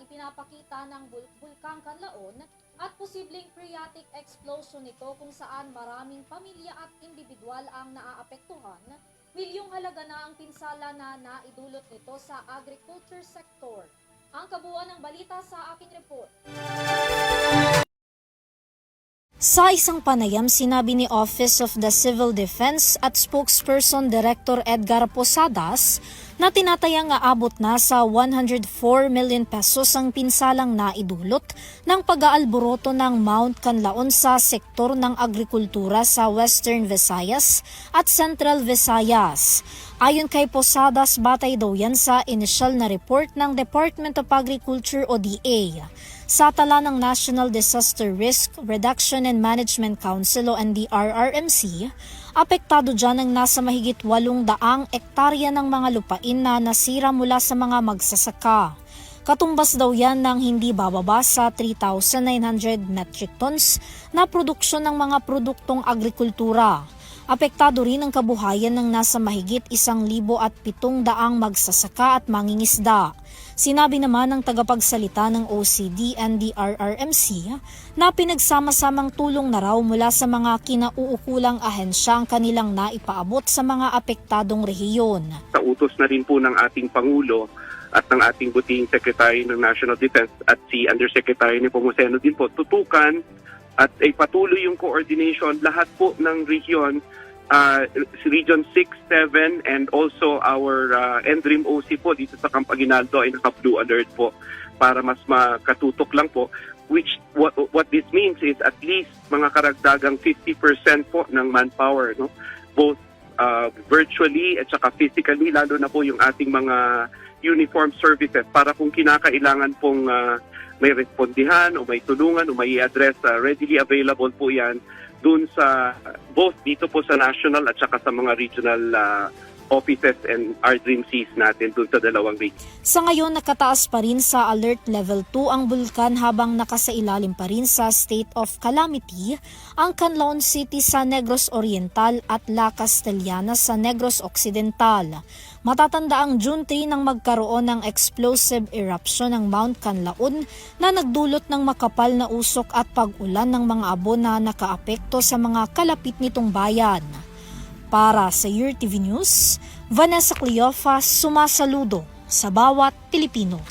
Ipinapakita ng Bulkang Kanlaon at posibleng phreatic explosion nito kung saan maraming pamilya at individual ang naaapektuhan. Milyong halaga na ang pinsala na naidulot nito sa agriculture sector. Ang kabuuan ng balita sa aking report. Sa isang panayam, sinabi ni Office of the Civil Defense at spokesperson Director Edgar Posadas na tinatayang aabot na sa 104 million pesos ang pinsalang naidulot ng pag-aalboroto ng Mount Kanlaon sa sektor ng agrikultura sa Western Visayas at Central Visayas. Ayon kay Posadas, batay daw yan sa inisyal na report ng Department of Agriculture o DA. Sa tala ng National Disaster Risk Reduction and Management Council o NDRRMC, apektado dyan ang nasa mahigit 800 ektarya ng mga lupain na nasira mula sa mga magsasaka. Katumbas daw yan ng hindi bababa sa 3,900 metric tons na produksyon ng mga produktong agrikultura. Apektado rin ang kabuhayan ng nasa mahigit 1,700 magsasaka at mangingisda. Sinabi naman ng tagapagsalita ng OCD NDRRMC na pinagsama-samang tulong na raw mula sa mga kinauukulang ahensya ang kanilang naipaabot sa mga apektadong rehiyon. Sa utos na rin po ng ating Pangulo at ng ating butihing Secretary ng National Defense at si Undersecretary ni Pomoceno din po, tutukan at ipatuloy yung coordination lahat po ng rehiyon, Region 6, 7 and also our NDRIM OC po dito sa Camp Aguinaldo ay naka-blue alert po para mas makatutok lang po, which what this means is at least mga karagdagang 50% po ng manpower, no, both virtually at saka physically, lalo na po yung ating mga uniform services para kung kinakailangan pong may respondihan o may tulungan o may i-address, readily available po yan dun sa both dito po sa national at saka sa mga regional offices and RDRIMCs natin dun sa dalawang region. Sa ngayon, nakataas pa rin sa Alert Level 2 ang bulkan habang nakasailalim pa rin sa State of Calamity ang Canlaon City sa Negros Oriental at La Castellana sa Negros Occidental. Matatanda ang June 3 nang magkaroon ng explosive eruption ng Mount Canlaon na nagdulot ng makapal na usok at pag-ulan ng mga abo na nakaapekto sa mga kalapit nitong bayan. Para sa URTV News, Vanessa Cleofas sumasaludo sa bawat Pilipino.